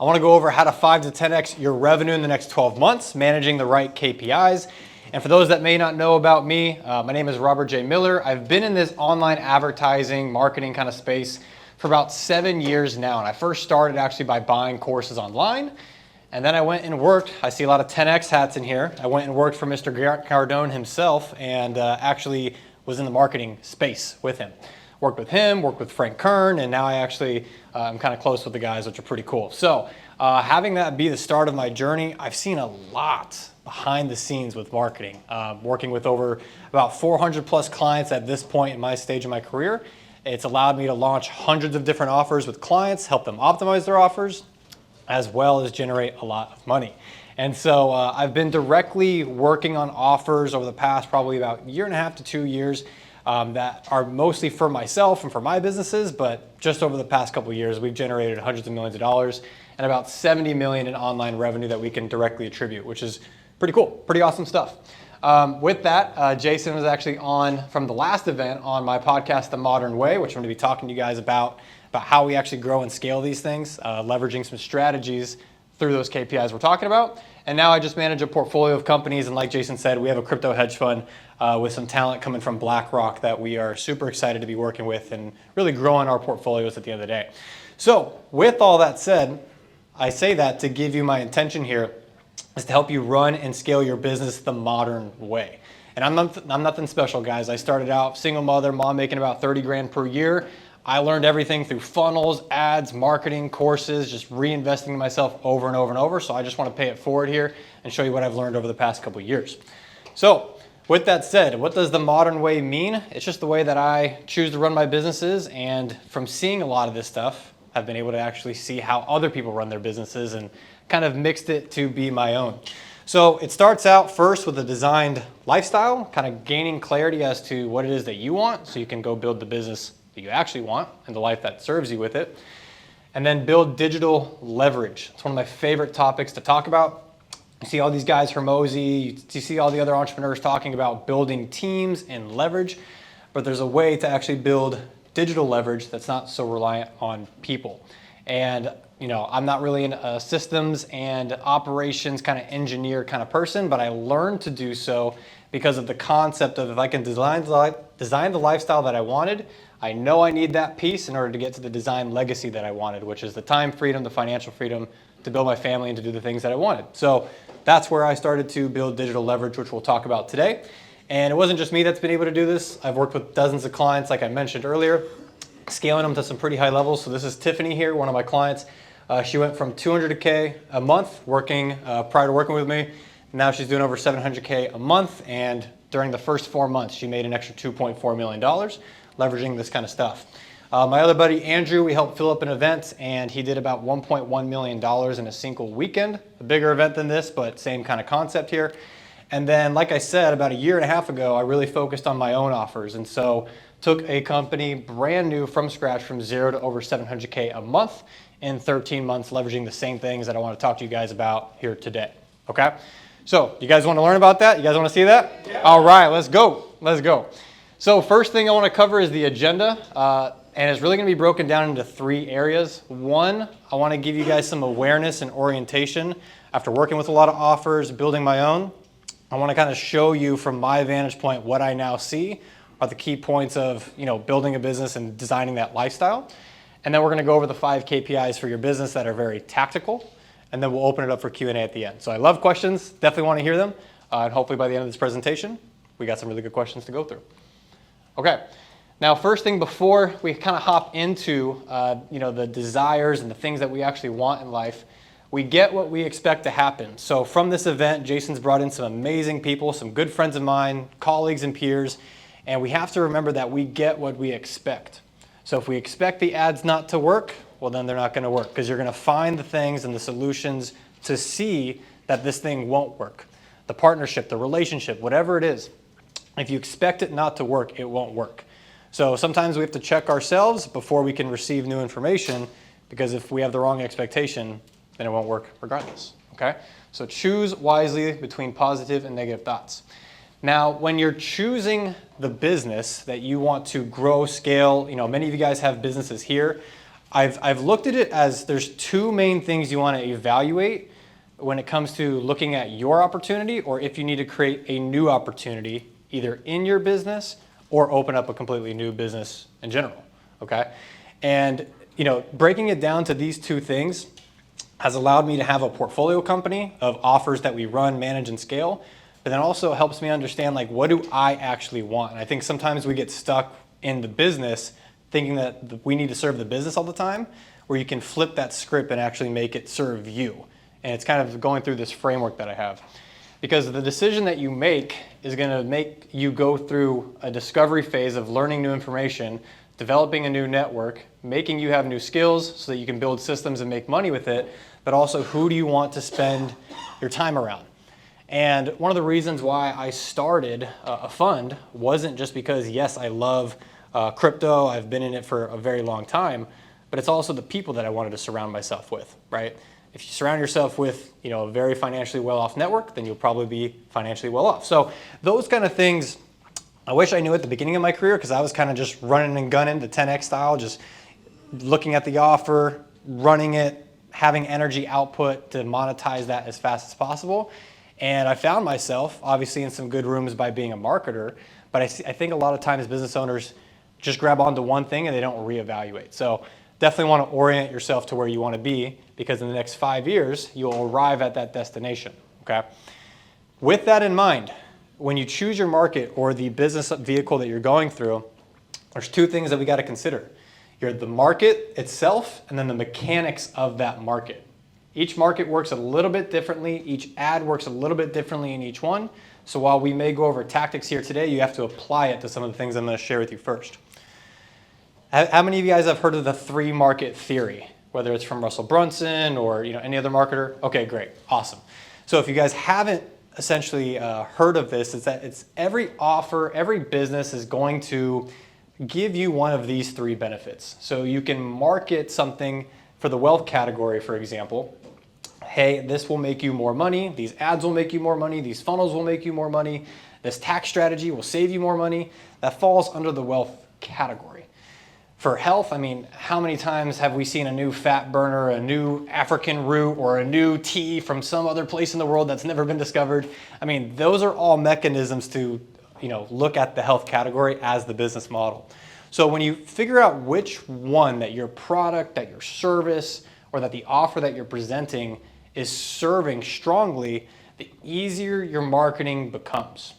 I want to go over how to 5 to 10x your revenue in the next 12 months, managing the right KPIs. And for those that may not know about me, my name is Robert J. Miller. I've been in this online advertising, marketing kind of space for about 7 years now. And I first started actually by buying courses online. And then I went and worked. I see a lot of 10X hats in here. I went and worked for Mr. Cardone himself and actually was in the marketing space with him. Worked with him, worked with Frank Kern, and now I actually am kind of close with the guys, which are pretty cool. So having that be the start of my journey, I've seen a lot behind the scenes with marketing, working with over about 400 plus clients at this point in my stage of my career. It's allowed me to launch hundreds of different offers with clients, help them optimize their offers, as well as generate a lot of money. And so I've been directly working on offers over the past probably about 1.5 to 2 years that are mostly for myself and for my businesses, but just over the past couple of years, we've generated hundreds of millions of dollars and about 70 million in online revenue that we can directly attribute, which is pretty cool, pretty awesome stuff. With that, Jason was actually on from the last event on my podcast, The Modern Way, which I'm going to be talking to you guys about how we actually grow and scale these things, leveraging some strategies through those KPIs we're talking about. And now I just manage a portfolio of companies. And like Jason said, we have a crypto hedge fund with some talent coming from BlackRock that we are super excited to be working with and really growing our portfolios at the end of the day. So with all that said, I say that to give you my intention here is to help you run and scale your business the modern way. And I'm nothing special, guys. I started out single mother, mom making about 30 grand per year. I learned everything through funnels, ads, marketing, courses, just reinvesting in myself over and over and over. So I just want to pay it forward here and show you what I've learned over the past couple of years. So with that said, what does the modern way mean? It's just the way that I choose to run my businesses. And from seeing a lot of this stuff, I've been able to actually see how other people run their businesses and kind of mixed it to be my own. So it starts out first with a designed lifestyle, kind of gaining clarity as to what it is that you want so you can go build the business that you actually want and the life that serves you with it. And then build digital leverage. It's one of my favorite topics to talk about. You see all these guys, Hermosi, you see all the other entrepreneurs talking about building teams and leverage, but there's a way to actually build digital leverage that's not so reliant on people. And I'm not really a systems and operations kind of engineer kind of person, but I learned to do so because of the concept of if I can design the lifestyle that I wanted, I know I need that piece in order to get to the design legacy that I wanted, which is the time freedom, the financial freedom to build my family and to do the things that I wanted. So that's where I started to build digital leverage, which we'll talk about today. And it wasn't just me that's been able to do this. I've worked with dozens of clients, like I mentioned earlier, scaling them to some pretty high levels. So this is Tiffany here, one of my clients. She went from 200K a month working prior to working with me. Now she's doing over 700K a month. And during the first 4 months, she made an extra $2.4 million leveraging this kind of stuff. My other buddy, Andrew, we helped fill up an event and he did about $1.1 million in a single weekend. A bigger event than this, but same kind of concept here. And then, like I said, about 1.5 years ago, I really focused on my own offers. And so took a company brand new from scratch from 0 to over 700K a month in 13 months, leveraging the same things that I want to talk to you guys about here today. Okay? So you guys want to learn about that? You guys want to see that? Yeah. All right, let's go. Let's go. So first thing I want to cover is the agenda, and it's really going to be broken down into 3 areas. One, I want to give you guys some awareness and orientation after working with a lot of offers, building my own. I want to kind of show you from my vantage point what I now see are the key points of building a business and designing that lifestyle. And then we're going to go over the 5 KPIs for your business that are very tactical, and then we'll open it up for Q&A at the end. So I love questions, definitely want to hear them, and hopefully by the end of this presentation, we got some really good questions to go through. Okay, now first thing before we kind of hop into the desires and the things that we actually want in life, we get what we expect to happen. So from this event, Jason's brought in some amazing people, some good friends of mine, colleagues and peers, and we have to remember that we get what we expect. So if we expect the ads not to work, well then they're not going to work because you're going to find the things and the solutions to see that this thing won't work. The partnership, the relationship, whatever it is. If you expect it not to work, it won't work. So sometimes we have to check ourselves before we can receive new information because if we have the wrong expectation, then it won't work regardless, okay? So choose wisely between positive and negative thoughts. Now, when you're choosing the business that you want to grow, scale, many of you guys have businesses here. I've looked at it as there's two main things you want to evaluate when it comes to looking at your opportunity, or if you need to create a new opportunity either in your business or open up a completely new business in general, okay? And breaking it down to these two things has allowed me to have a portfolio company of offers that we run, manage, and scale, but then also helps me understand, like, what do I actually want? And I think sometimes we get stuck in the business thinking that we need to serve the business all the time, where you can flip that script and actually make it serve you. And it's kind of going through this framework that I have. Because the decision that you make is going to make you go through a discovery phase of learning new information, developing a new network, making you have new skills so that you can build systems and make money with it, but also who do you want to spend your time around? And one of the reasons why I started a fund wasn't just because, yes, I love crypto, I've been in it for a very long time, but it's also the people that I wanted to surround myself with, right? If you surround yourself with a very financially well-off network, then you'll probably be financially well-off. So those kind of things, I wish I knew at the beginning of my career, because I was kind of just running and gunning the 10X style, just looking at the offer, running it, having energy output to monetize that as fast as possible. And I found myself, obviously, in some good rooms by being a marketer, but I think a lot of times business owners just grab onto one thing and they don't reevaluate. So definitely want to orient yourself to where you want to be, because in the next 5 years, you'll arrive at that destination, okay? With that in mind, when you choose your market or the business vehicle that you're going through, there's two things that we got to consider. You're the market itself and then the mechanics of that market. Each market works a little bit differently. Each ad works a little bit differently in each one. So while we may go over tactics here today, you have to apply it to some of the things I'm going to share with you first. How many of you guys have heard of the three market theory, whether it's from Russell Brunson or any other marketer? Okay, great, awesome. So if you guys haven't essentially heard of this, it's that it's every offer, every business is going to give you one of these three benefits. So you can market something for the wealth category, for example. Hey, this will make you more money. These ads will make you more money. These funnels will make you more money. This tax strategy will save you more money. That falls under the wealth category. For health, I mean, how many times have we seen a new fat burner, a new African root, or a new tea from some other place in the world that's never been discovered? I mean, those are all mechanisms to look at the health category as the business model. So when you figure out which one that your product, that your service, or that the offer that you're presenting is serving strongly, the easier your marketing becomes.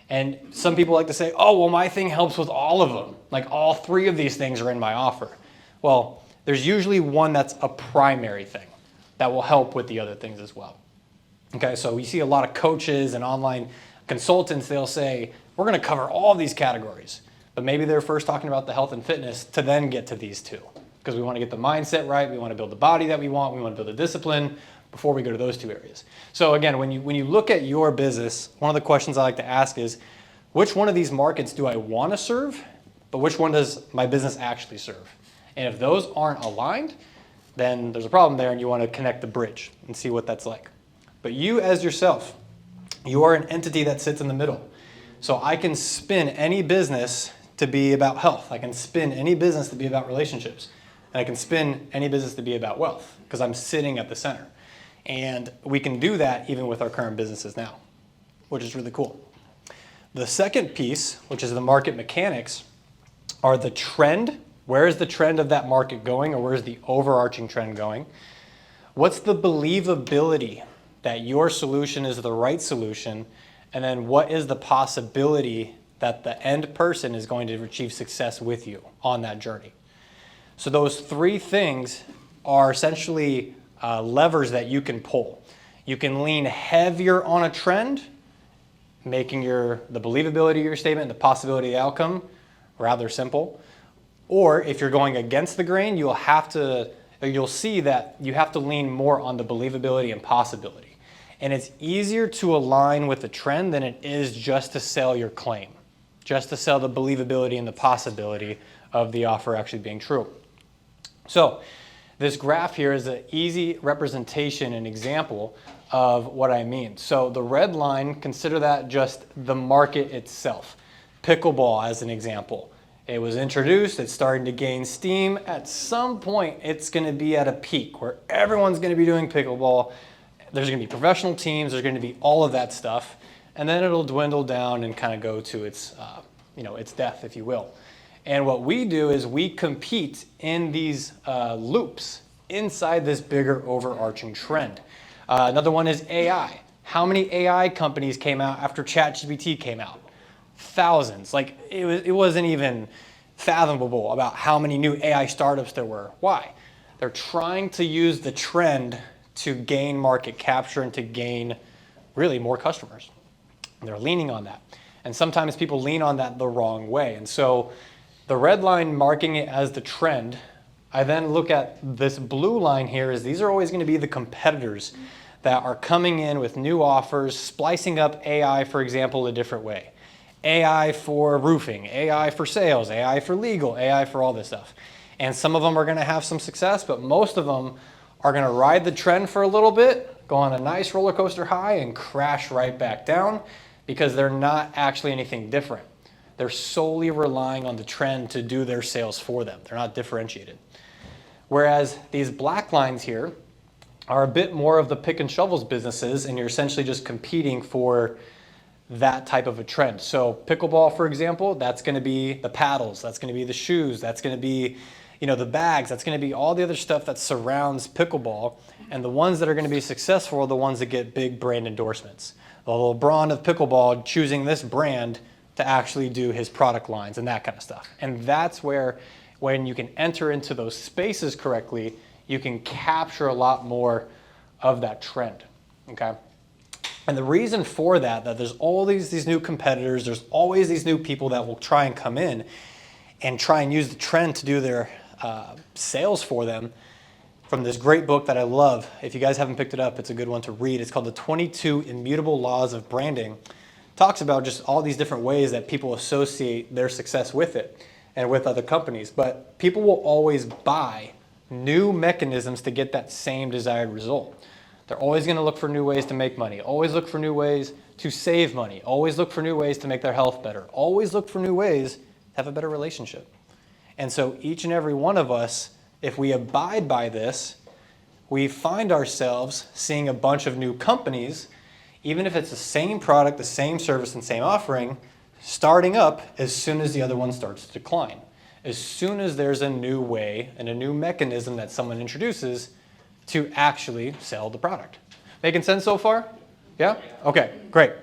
And some people like to say, oh, well, my thing helps with all of them. Like all three of these things are in my offer. Well, there's usually one that's a primary thing that will help with the other things as well. Okay, so we see a lot of coaches and online consultants, they'll say, we're gonna cover all these categories. But maybe they're first talking about the health and fitness to then get to these two. Because we wanna get the mindset right, we wanna build the body that we want, we wanna build the discipline before we go to those two areas. So again, when you look at your business, one of the questions I like to ask is, which one of these markets do I wanna serve, but which one does my business actually serve? And if those aren't aligned, then there's a problem there and you wanna connect the bridge and see what that's like. But you as yourself, you are an entity that sits in the middle. So I can spin any business to be about health. I can spin any business to be about relationships. And I can spin any business to be about wealth because I'm sitting at the center. And we can do that even with our current businesses now, which is really cool. The second piece, which is the market mechanics, are the trend. Where is the trend of that market going, or where is the overarching trend going? What's the believability that your solution is the right solution? And then what is the possibility that the end person is going to achieve success with you on that journey? So those three things are essentially levers that you can pull. You can lean heavier on a trend, making the believability of your statement, the possibility of the outcome rather simple. Or if you're going against the grain, you'll see that you have to lean more on the believability and possibility. And it's easier to align with the trend than it is just to sell your claim, just to sell the believability and the possibility of the offer actually being true. So this graph here is an easy representation and example of what I mean. So the red line, consider that just the market itself. Pickleball as an example. It was introduced, it's starting to gain steam. At some point, it's gonna be at a peak where everyone's gonna be doing pickleball. There's gonna be professional teams, there's gonna be all of that stuff, and then it'll dwindle down and kind of go to its, its death, if you will. And what we do is we compete in these loops inside this bigger overarching trend. Another one is AI. How many AI companies came out after ChatGPT came out? Thousands. Like it wasn't even fathomable about how many new AI startups there were. Why? They're trying to use the trend to gain market capture and to gain really more customers. And they're leaning on that. And sometimes people lean on that the wrong way. And so the red line marking it as the trend, I then look at this blue line here is these are always going to be the competitors that are coming in with new offers, splicing up AI, for example, a different way. AI for roofing, AI for sales, AI for legal, AI for all this stuff. And some of them are going to have some success, but most of them are going to ride the trend for a little bit, go on a nice roller coaster high and crash right back down because they're not actually anything different. They're solely relying on the trend to do their sales for them. They're not differentiated. Whereas these black lines here are a bit more of the pick and shovels businesses, and you're essentially just competing for that type of a trend. So pickleball, for example, that's going to be the paddles, that's going to be the shoes, that's going to be, the bags, that's going to be all the other stuff that surrounds pickleball. And the ones that are going to be successful are the ones that get big brand endorsements. The LeBron of pickleball choosing this brand to actually do his product lines and that kind of stuff. And that's where, when you can enter into those spaces correctly, you can capture a lot more of that trend, okay? And the reason for that there's all these new competitors, there's always these new people that will try and come in and try and use the trend to do their sales for them, from this great book that I love. If you guys haven't picked it up, it's a good one to read. It's called The 22 Immutable Laws of Branding. It talks about just all these different ways that people associate their success with it and with other companies. But people will always buy new mechanisms to get that same desired result. They're always going to look for new ways to make money, always look for new ways to save money, always look for new ways to make their health better, always look for new ways to have a better relationship. And so each and every one of us, if we abide by this, we find ourselves seeing a bunch of new companies, even if it's the same product, the same service, and same offering, starting up as soon as the other one starts to decline. As soon as there's a new way and a new mechanism that someone introduces to actually sell the product. Making sense so far? Yeah? Okay, great.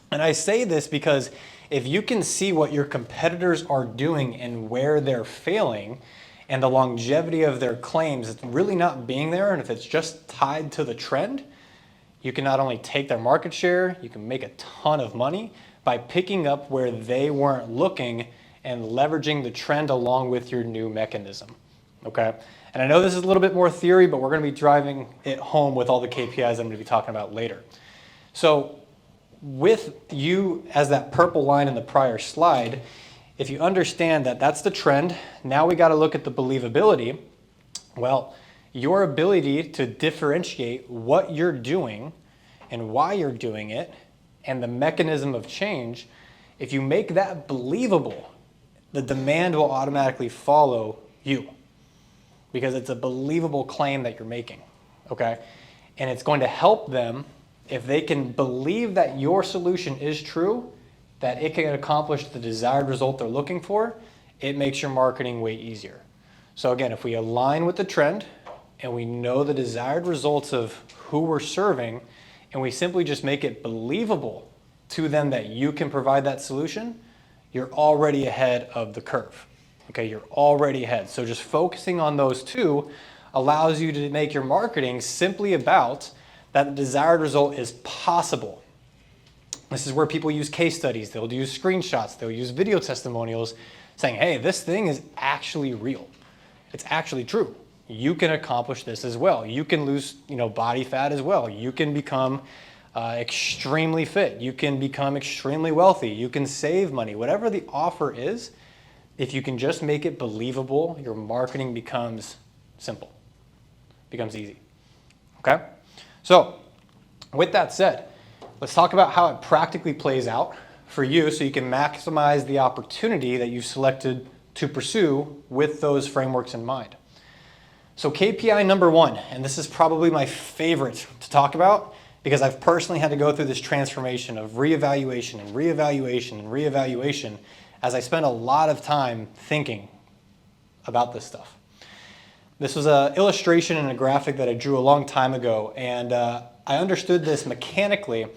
And I say this because if you can see what your competitors are doing and where they're failing and the longevity of their claims, it's really not being there, and if it's just tied to the trend, you can not only take their market share, you can make a ton of money by picking up where they weren't looking and leveraging the trend along with your new mechanism, okay? And I know this is a little bit more theory, but we're gonna be driving it home with all the KPIs I'm gonna be talking about later. So with you as that purple line in the prior slide, if you understand that that's the trend, now we gotta look at the believability. Well, your ability to differentiate what you're doing and why you're doing it and the mechanism of change, if you make that believable, the demand will automatically follow you because it's a believable claim that you're making, okay? And it's going to help them if they can believe that your solution is true, that it can accomplish the desired result they're looking for, it makes your marketing way easier. So again, if we align with the trend and we know the desired results of who we're serving, and we simply just make it believable to them that you can provide that solution, you're already ahead of the curve. Okay, you're already ahead. So just focusing on those two allows you to make your marketing simply about that the desired result is possible. This is where people use case studies, they'll use screenshots, they'll use video testimonials saying, hey, this thing is actually real. It's actually true. You can accomplish this as well. You can lose, body fat as well. You can become extremely fit. You can become extremely wealthy. You can save money. Whatever the offer is, if you can just make it believable, your marketing becomes simple, becomes easy. Okay? So with that said, let's talk about how it practically plays out for you so you can maximize the opportunity that you've selected to pursue with those frameworks in mind. So KPI number one, and this is probably my favorite to talk about because I've personally had to go through this transformation of reevaluation and reevaluation and reevaluation as I spent a lot of time thinking about this stuff. This was an illustration and a graphic that I drew a long time ago, and I understood this mechanically,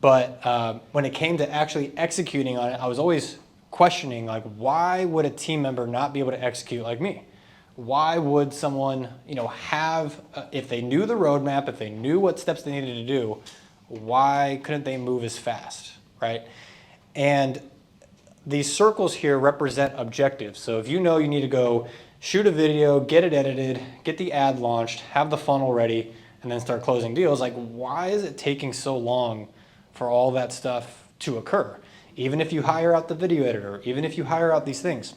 but when it came to actually executing on it, I was always questioning, like, why would a team member not be able to execute like me? Why would someone, have, if they knew the roadmap, if they knew what steps they needed to do, why couldn't they move as fast, right? And these circles here represent objectives. So if you know you need to go shoot a video, get it edited, get the ad launched, have the funnel ready, and then start closing deals, like, why is it taking so long for all that stuff to occur? Even if you hire out the video editor, even if you hire out these things,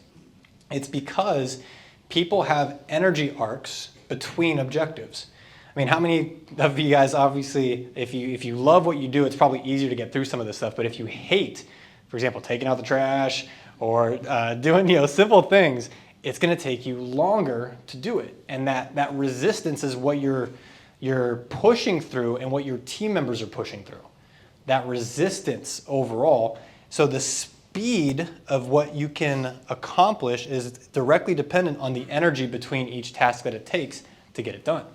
it's because people have energy arcs between objectives. I mean, how many of you guys, obviously, if you love what you do, it's probably easier to get through some of this stuff, but if you hate, for example, taking out the trash or doing simple things, it's going to take you longer to do it. And that resistance is what you're pushing through and what your team members are pushing through. That resistance overall. So the speed of what you can accomplish is directly dependent on the energy between each task that it takes to get it done.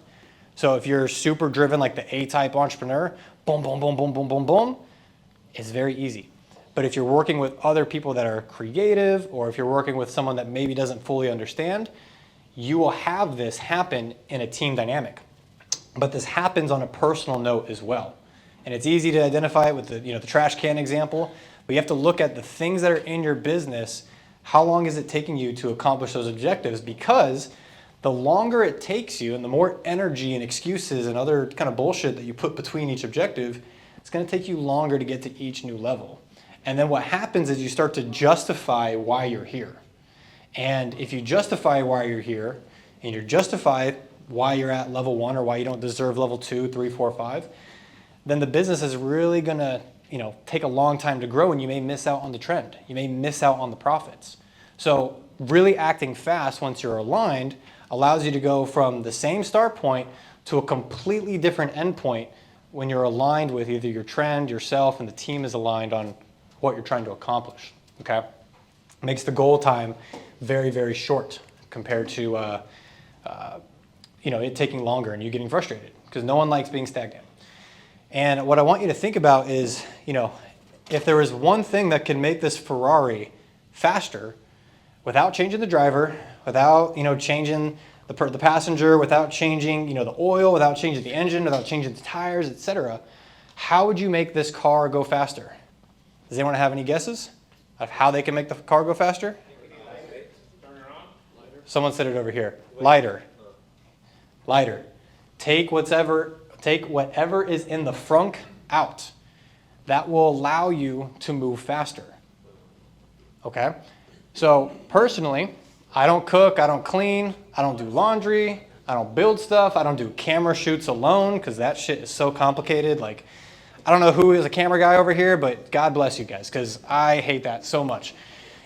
So if you're super driven like the A-type entrepreneur, boom, boom, boom, boom, boom, boom, boom, it's very easy. But if you're working with other people that are creative, or if you're working with someone that maybe doesn't fully understand, you will have this happen in a team dynamic. But this happens on a personal note as well. And it's easy to identify it with the trash can example, but you have to look at the things that are in your business. How long is it taking you to accomplish those objectives? Because the longer it takes you and the more energy and excuses and other kind of bullshit that you put between each objective, it's going to take you longer to get to each new level. And then what happens is you start to justify why you're here. And if you justify why you're here, and you justify why you're at level 1 or why you don't deserve level 2, 3, 4, 5, then the business is really going to take a long time to grow, and you may miss out on the trend. You may miss out on the profits. So really acting fast once you're aligned allows you to go from the same start point to a completely different end point when you're aligned with either your trend, yourself, and the team is aligned on what you're trying to accomplish, okay? Makes the goal time very, very short compared to it taking longer and you getting frustrated, because no one likes being stagnant. And what I want you to think about is, if there is one thing that can make this Ferrari faster without changing the driver, without changing the passenger, without changing the oil, without changing the engine, without changing the tires, etc., how would you make this car go faster? Does anyone have any guesses of how they can make the car go faster? Someone said it over here. Lighter. Lighter. Take whatever is in the frunk out. That will allow you to move faster. Okay? So personally, I don't cook, I don't clean, I don't do laundry, I don't build stuff, I don't do camera shoots alone because that shit is so complicated. Like, I don't know who is a camera guy over here, but God bless you guys, because I hate that so much.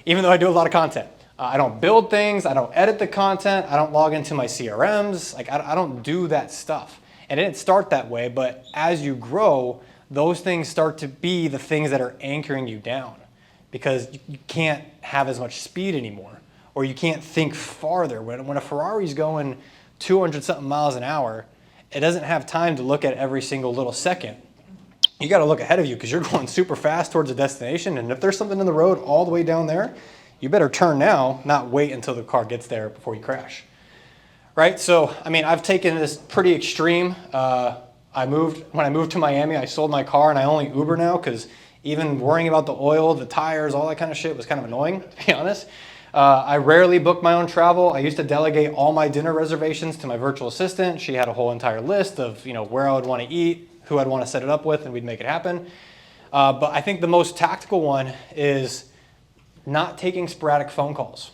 Even though I do a lot of content. I don't build things, I don't edit the content, I don't log into my CRMs, like I don't do that stuff. And it didn't start that way, but as you grow, those things start to be the things that are anchoring you down, because you can't have as much speed anymore, or you can't think farther. When a Ferrari's going 200 something miles an hour, it doesn't have time to look at every single little second. You got to look ahead of you because you're going super fast towards a destination, and if there's something in the road all the way down there, you better turn now, not wait until the car gets there before you crash. Right? So, I mean, I've taken this pretty extreme. When I moved to Miami, I sold my car and I only Uber now because even worrying about the oil, the tires, all that kind of shit was kind of annoying, to be honest. I rarely book my own travel. I used to delegate all my dinner reservations to my virtual assistant. She had a whole entire list of, where I would want to eat, who I'd want to set it up with, and we'd make it happen. But I think the most tactical one is not taking sporadic phone calls.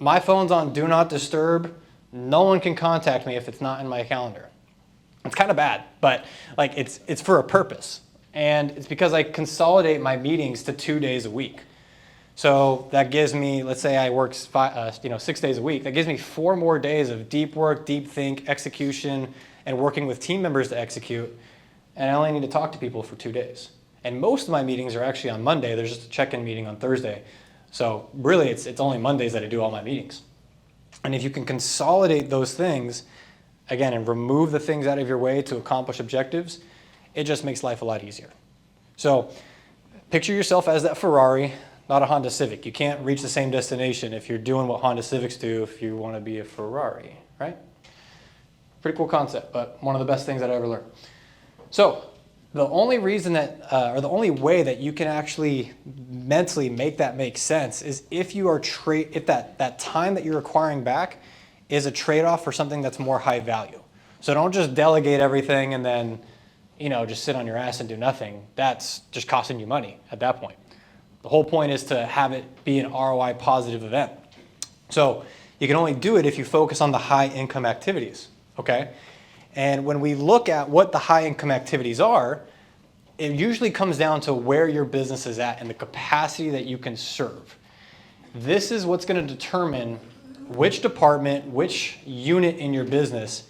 My phone's on Do Not Disturb. No one can contact me if it's not in my calendar. It's kind of bad, but like it's for a purpose. And it's because I consolidate my meetings to 2 days a week. So that gives me, let's say I work 6 days a week. That gives me 4 more days of deep work, deep think, execution, and working with team members to execute. And I only need to talk to people for 2 days. And most of my meetings are actually on Monday. There's just a check-in meeting on Thursday. So really, it's only Mondays that I do all my meetings. And if you can consolidate those things, again, and remove the things out of your way to accomplish objectives, it just makes life a lot easier. So picture yourself as that Ferrari, not a Honda Civic. You can't reach the same destination if you're doing what Honda Civics do if you want to be a Ferrari, right? Pretty cool concept, but one of the best things that I ever learned. So the only reason that, or the only way that you can actually mentally make that make sense is if you are if that time that you're acquiring back is a trade-off for something that's more high value. So don't just delegate everything and then, just sit on your ass and do nothing. That's just costing you money at that point. The whole point is to have it be an ROI positive event. So you can only do it if you focus on the high income activities, okay? And when we look at what the high income activities are, it usually comes down to where your business is at and the capacity that you can serve. This is what's going to determine which department, which unit in your business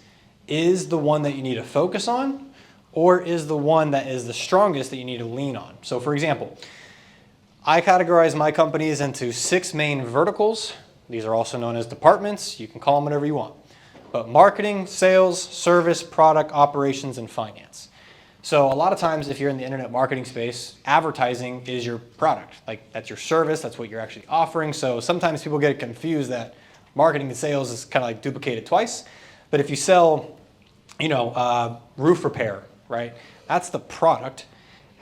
is the one that you need to focus on or is the one that is the strongest that you need to lean on. So for example, I categorize my companies into 6 main verticals. These are also known as departments. You can call them whatever you want. But marketing, sales, service, product, operations, and finance. So a lot of times if you're in the internet marketing space, advertising is your product. Like that's your service, that's what you're actually offering. So sometimes people get confused that marketing and sales is kind of like duplicated twice. But if you sell, roof repair, right? That's the product.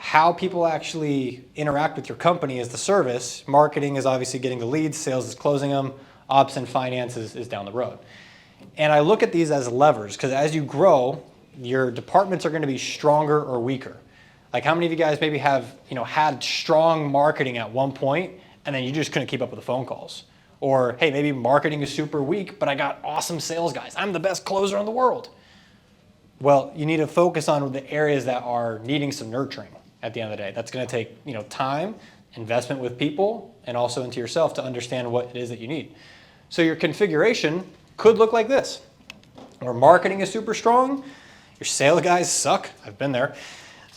How people actually interact with your company is the service. Marketing is obviously getting the leads, sales is closing them, ops and finance is down the road. And I look at these as levers because as you grow, your departments are going to be stronger or weaker. Like how many of you guys maybe have, had strong marketing at one point and then you just couldn't keep up with the phone calls? Or, hey, maybe marketing is super weak, but I got awesome sales guys. I'm the best closer in the world. Well, you need to focus on the areas that are needing some nurturing at the end of the day. That's going to take, time, investment with people, and also into yourself to understand what it is that you need. So your configuration could look like this, where marketing is super strong, your sales guys suck, I've been there.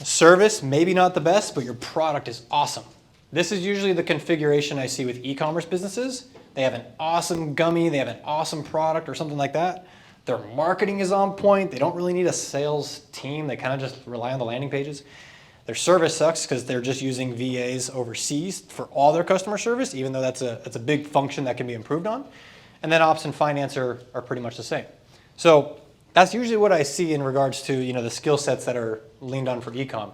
Service, maybe not the best, but your product is awesome. This is usually the configuration I see with e-commerce businesses. They have an awesome gummy, they have an awesome product or something like that. Their marketing is on point. They don't really need a sales team. They kind of just rely on the landing pages. Their service sucks because they're just using VAs overseas for all their customer service, even though that's a big function that can be improved on. And then ops and finance are pretty much the same. So that's usually what I see in regards to the skill sets that are leaned on for e-com.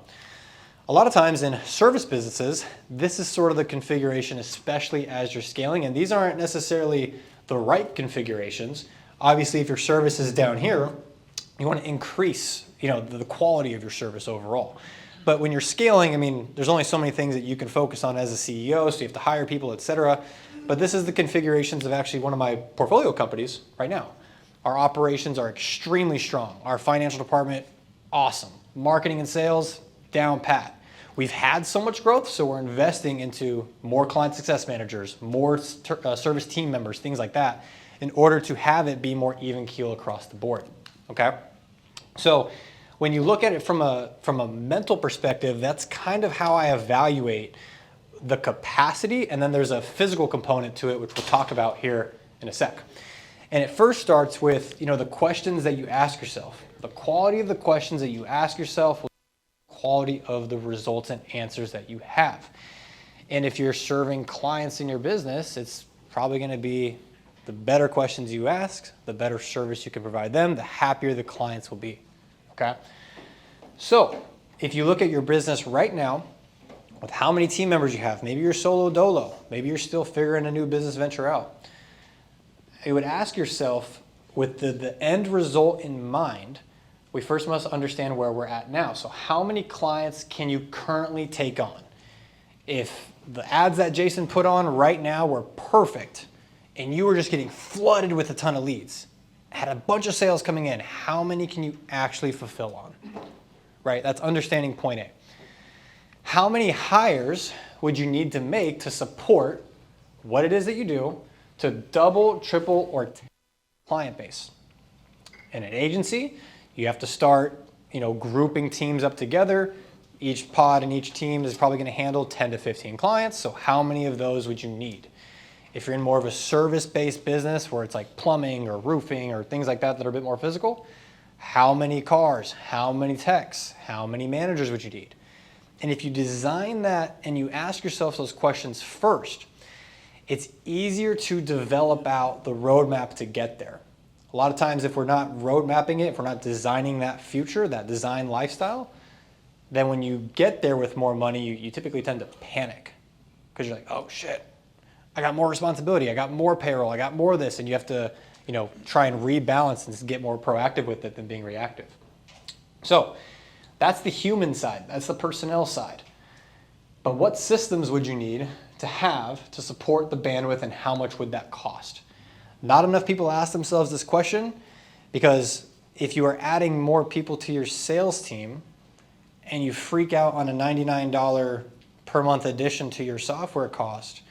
A lot of times in service businesses, this is sort of the configuration, especially as you're scaling. And these aren't necessarily the right configurations. Obviously, if your service is down here, you want to increase the quality of your service overall. But when you're scaling, there's only so many things that you can focus on as a CEO, so you have to hire people, etc. But this is the configurations of actually one of my portfolio companies right now. Our operations are extremely strong. Our financial department, awesome. Marketing and sales, down pat. We've had so much growth, so we're investing into more client success managers, more service team members, things like that, in order to have it be more even keel across the board, okay? So when you look at it from a mental perspective, that's kind of how I evaluate the capacity, and then there's a physical component to it, which we'll talk about here in a sec. And it first starts with the questions that you ask yourself. The quality of the questions that you ask yourself will be the quality of the results and answers that you have. And if you're serving clients in your business, it's probably going to be the better questions you ask, the better service you can provide them, the happier the clients will be, okay? So if you look at your business right now, with how many team members you have, maybe you're solo dolo, maybe you're still figuring a new business venture out, you would ask yourself, with the end result in mind, we first must understand where we're at now. So how many clients can you currently take on? If the ads that Jason put on right now were perfect, and you were just getting flooded with a ton of leads, had a bunch of sales coming in, how many can you actually fulfill on? Right, that's understanding point A. How many hires would you need to make to support what it is that you do to double, triple, or client base. In an agency, you have to start, grouping teams up together. Each pod and each team is probably going to handle 10 to 15 clients. So how many of those would you need? If you're in more of a service-based business where it's like plumbing or roofing or things like that are a bit more physical, how many cars, how many techs, how many managers would you need? And if you design that and you ask yourself those questions first, it's easier to develop out the roadmap to get there. A lot of times if we're not road mapping it, if we're not designing that future, that design lifestyle, then when you get there with more money, you typically tend to panic because you're like, oh shit, I got more responsibility, I got more payroll, I got more of this, and you have to try and rebalance and get more proactive with it than being reactive. So that's the human side, that's the personnel side. But what systems would you need to have to support the bandwidth, and how much would that cost? Not enough people ask themselves this question, because if you are adding more people to your sales team and you freak out on a $99 per month addition to your software cost,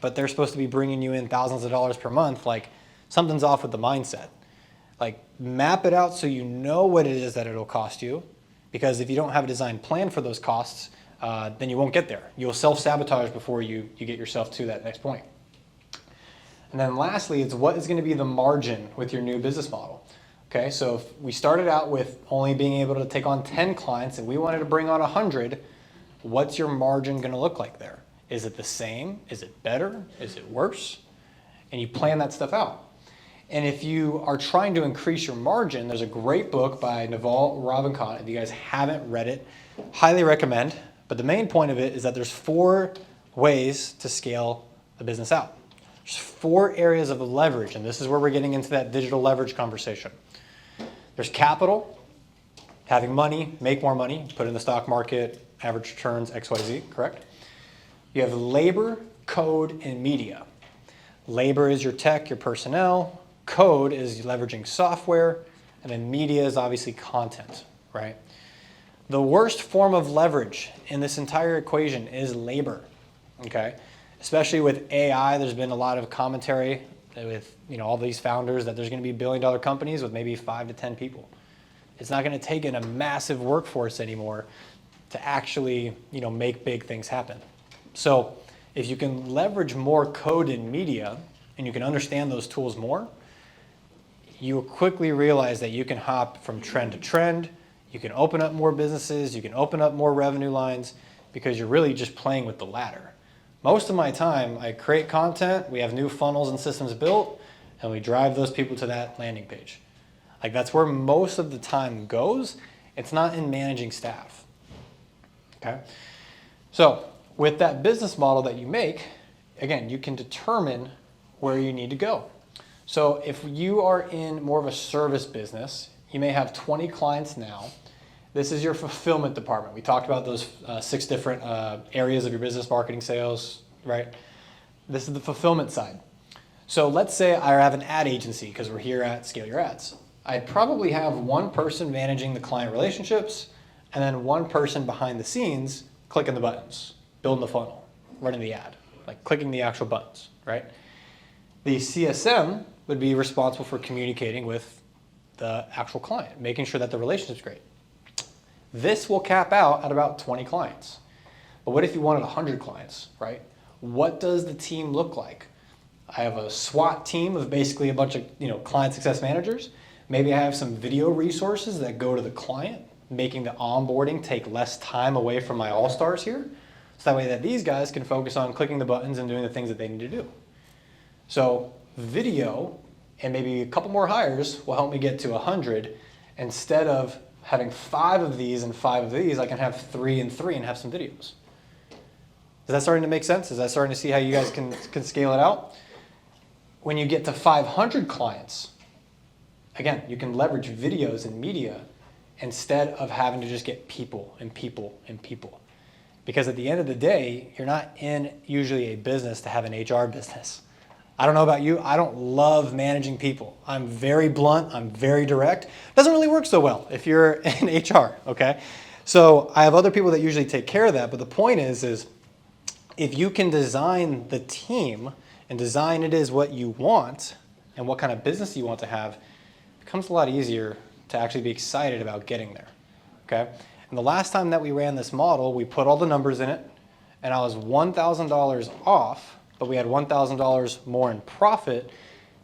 but they're supposed to be bringing you in thousands of dollars per month, like something's off with the mindset. Like map it out so you know what it is that it'll cost you, because if you don't have a design plan for those costs, then you won't get there. You'll self-sabotage before you get yourself to that next point. And then lastly, it's what is going to be the margin with your new business model. Okay, so if we started out with only being able to take on 10 clients and we wanted to bring on 100, what's your margin going to look like there? Is it the same? Is it better? Is it worse? And you plan that stuff out. And if you are trying to increase your margin, there's a great book by Naval Ravikant. If you guys haven't read it, highly recommend. But the main point of it is that there's 4 ways to scale the business out. There's 4 areas of leverage, and this is where we're getting into that digital leverage conversation. There's capital, having money, make more money, put in the stock market, average returns, XYZ, correct? You have labor, code, and media. Labor is your tech, your personnel. Code is leveraging software. And then media is obviously content, right? The worst form of leverage in this entire equation is labor, okay? Especially with AI, there's been a lot of commentary with all these founders that there's going to be billion-dollar companies with maybe 5 to 10 people. It's not going to take in a massive workforce anymore to actually make big things happen. So if you can leverage more code in media and you can understand those tools more, you will quickly realize that you can hop from trend to trend. You can open up more businesses. You can open up more revenue lines because you're really just playing with the ladder. Most of my time, I create content, we have new funnels and systems built, and we drive those people to that landing page. Like that's where most of the time goes. It's not in managing staff, okay? So with that business model that you make, again, you can determine where you need to go. So if you are in more of a service business, you may have 20 clients now. This is your fulfillment department. We talked about those 6 different areas of your business, marketing, sales, right? This is the fulfillment side. So let's say I have an ad agency, because we're here at Scale Your Ads. I'd probably have one person managing the client relationships and then one person behind the scenes clicking the buttons, building the funnel, running the ad, like clicking the actual buttons, right? The CSM would be responsible for communicating with the actual client, making sure that the relationship's great. This will cap out at about 20 clients. But what if you wanted 100 clients, right? What does the team look like? I have a SWAT team of basically a bunch of client success managers. Maybe I have some video resources that go to the client, making the onboarding take less time away from my all-stars here. So that way that these guys can focus on clicking the buttons and doing the things that they need to do. So video and maybe a couple more hires will help me get to 100 instead of having 5 of these and 5 of these. I can have 3 and 3 and have some videos. Is that starting to make sense? Is that starting to see how you guys can scale it out? When you get to 500 clients, again, you can leverage videos and media instead of having to just get people and people and people. Because at the end of the day, you're not in usually a business to have an HR business. I don't know about you, I don't love managing people. I'm very blunt, I'm very direct. Doesn't really work so well if you're in HR, okay? So I have other people that usually take care of that, but the point is if you can design the team and design it as what you want and what kind of business you want to have, it becomes a lot easier to actually be excited about getting there, okay? And the last time that we ran this model, we put all the numbers in it, and I was $1,000 off, but we had $1,000 more in profit,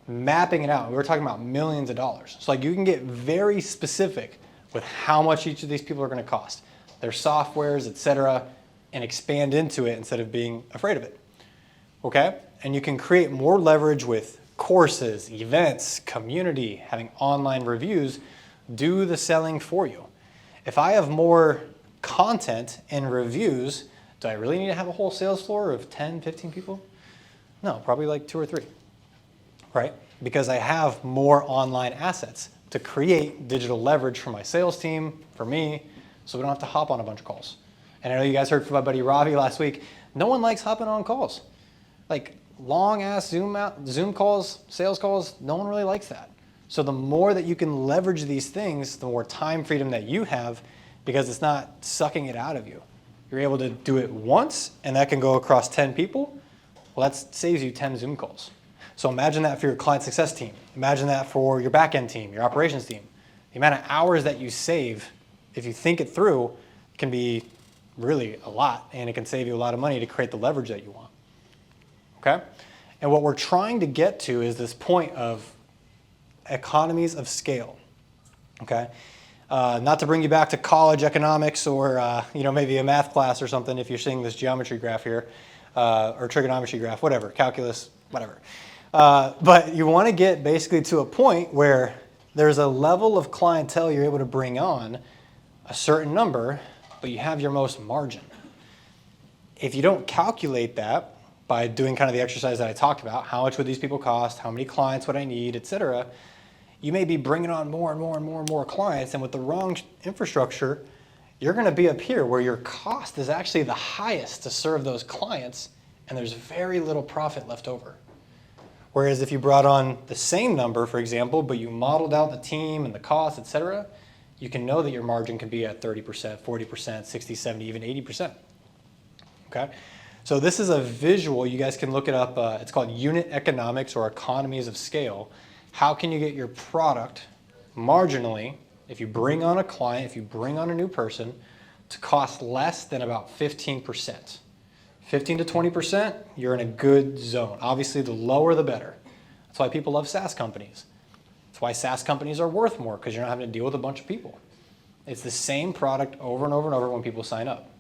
mapping it out. We were talking about millions of dollars. So like you can get very specific with how much each of these people are going to cost, their softwares, etc., and expand into it instead of being afraid of it, okay? And you can create more leverage with courses, events, community, having online reviews, do the selling for you. If I have more content and reviews, do I really need to have a whole sales floor of 10, 15 people? No, probably like 2 or 3, right? Because I have more online assets to create digital leverage for my sales team, for me, so we don't have to hop on a bunch of calls. And I know you guys heard from my buddy Ravi last week, no one likes hopping on calls. Like long ass Zoom calls, sales calls, no one really likes that. So the more that you can leverage these things, the more time freedom that you have, because it's not sucking it out of you. You're able to do it once, and that can go across 10 people. Well, that saves you 10 Zoom calls. So imagine that for your client success team. Imagine that for your back-end team, your operations team. The amount of hours that you save, if you think it through, can be really a lot, and it can save you a lot of money to create the leverage that you want, okay? And what we're trying to get to is this point of economies of scale, okay? Not to bring you back to college economics or maybe a math class or something if you're seeing this geometry graph here, or trigonometry graph, whatever, calculus, whatever. But you want to get basically to a point where there's a level of clientele you're able to bring on, a certain number, but you have your most margin. If you don't calculate that by doing kind of the exercise that I talked about, how much would these people cost, how many clients would I need, etc., you may be bringing on more and more and more and more clients, and with the wrong infrastructure, you're going to be up here where your cost is actually the highest to serve those clients, and there's very little profit left over. Whereas if you brought on the same number, for example, but you modeled out the team and the cost, etc., you can know that your margin can be at 30%, 40%, 60, 70, even 80%. Okay? So this is a visual. You guys can look it up. It's called unit economics or economies of scale. How can you get your product marginally, if you bring on a client, if you bring on a new person, to cost less than about 15%? 15 to 20%, you're in a good zone. Obviously, the lower the better. That's why people love SaaS companies. That's why SaaS companies are worth more, because you're not having to deal with a bunch of people. It's the same product over and over and over when people sign up,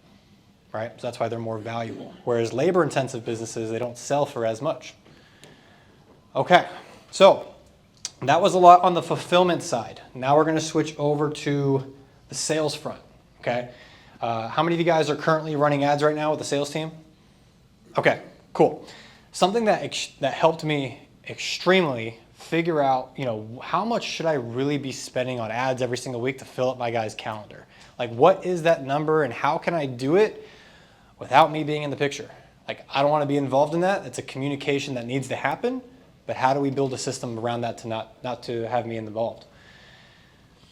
right? So that's why they're more valuable. Whereas labor-intensive businesses, they don't sell for as much. Okay, so that was a lot on the fulfillment side. Now we're going to switch over to the sales front, okay? How many of you guys are currently running ads right now with the sales team? Okay, cool. Something that helped me extremely figure out, how much should I really be spending on ads every single week to fill up my guy's calendar? Like, what is that number and how can I do it without me being in the picture? Like, I don't want to be involved in that. It's a communication that needs to happen, but how do we build a system around that to not to have me involved?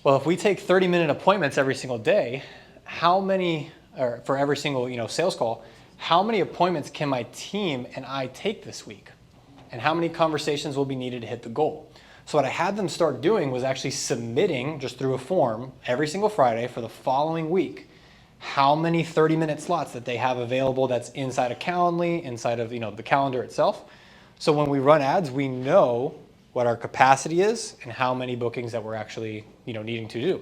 Well, if we take 30-minute appointments every single day, how many, or for every single, sales call, how many appointments can my team and I take this week? And how many conversations will be needed to hit the goal? So what I had them start doing was actually submitting, just through a form, every single Friday for the following week, how many 30-minute slots that they have available that's inside of Calendly, inside of the calendar itself. So when we run ads, we know what our capacity is and how many bookings that we're actually needing to do.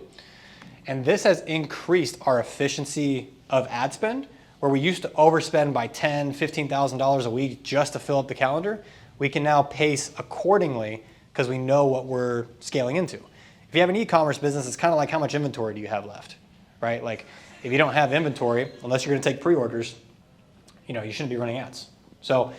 And this has increased our efficiency of ad spend, where we used to overspend by $10,000, $15,000 a week just to fill up the calendar. We can now pace accordingly because we know what we're scaling into. If you have an e-commerce business, it's kind of like how much inventory do you have left, right? Like if you don't have inventory, unless you're going to take pre-orders, you shouldn't be running ads. So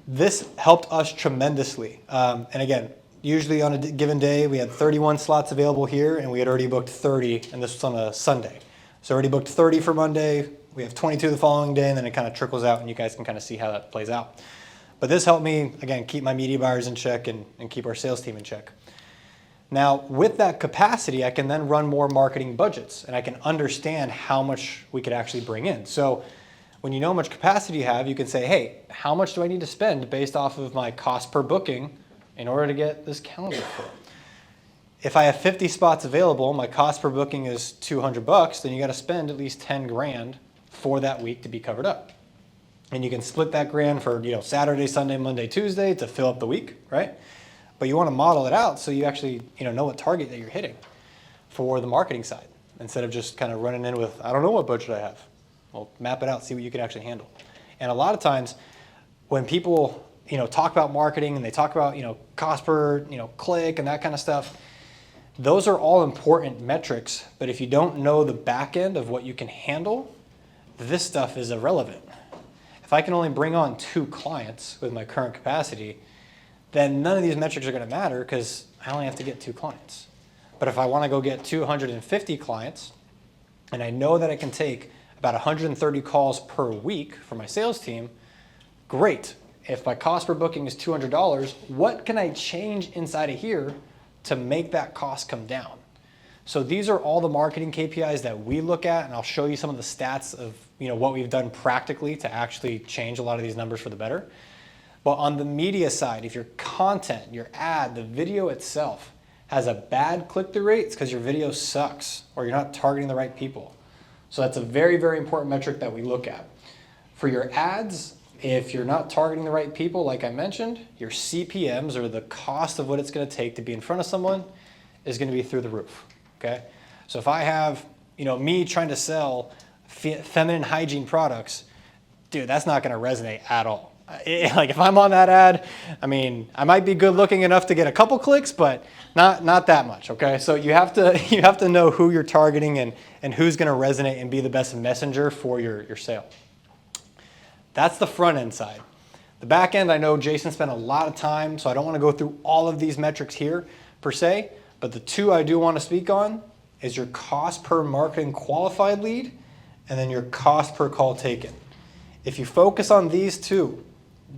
this helped us tremendously. And again, usually on a given day, we had 31 slots available here, and we had already booked 30, and this was on a Sunday. So already booked 30 for Monday, we have 22 the following day, and then it kind of trickles out, and you guys can kind of see how that plays out. But this helped me, again, keep my media buyers in check and keep our sales team in check. Now, with that capacity, I can then run more marketing budgets, and I can understand how much we could actually bring in. So When you know how much capacity you have, you can say, hey, how much do I need to spend based off of my cost per booking in order to get this calendar full? If I have 50 spots available, my cost per booking is 200 bucks, then you got to spend at least 10 grand for that week to be covered up. And you can split that grand for, Saturday, Sunday, Monday, Tuesday to fill up the week, right? But you want to model it out so you actually, know what target that you're hitting for the marketing side instead of just kind of running in with, I don't know what budget I have. Well, map it out, see what you can actually handle. And a lot of times when people, talk about marketing and they talk about, cost per, click and that kind of stuff, those are all important metrics, but if you don't know the back end of what you can handle, this stuff is irrelevant. If I can only bring on 2 clients with my current capacity, then none of these metrics are going to matter because I only have to get 2 clients. But if I want to go get 250 clients, and I know that I can take about 130 calls per week for my sales team, great. If my cost per booking is $200, what can I change inside of here to make that cost come down? So these are all the marketing KPIs that we look at, and I'll show you some of the stats of what we've done practically to actually change a lot of these numbers for the better. But on the media side, if your content, your ad, the video itself has a bad click-through rate, it's because your video sucks or you're not targeting the right people. So that's a very, very important metric that we look at. For your ads, if you're not targeting the right people, like I mentioned, your CPMs, or the cost of what it's going to take to be in front of someone, is going to be through the roof. Okay? So if I have, me trying to sell feminine hygiene products, dude, that's not going to resonate at all. Like if I'm on that ad, I might be good looking enough to get a couple clicks, but not that much. Okay? So you have to know who you're targeting and who's going to resonate and be the best messenger for your sale. That's the front end side. The back end, I know Jason spent a lot of time, so I don't want to go through all of these metrics here per se, but the 2 I do want to speak on is your cost per marketing qualified lead and then your cost per call taken. If you focus on these 2,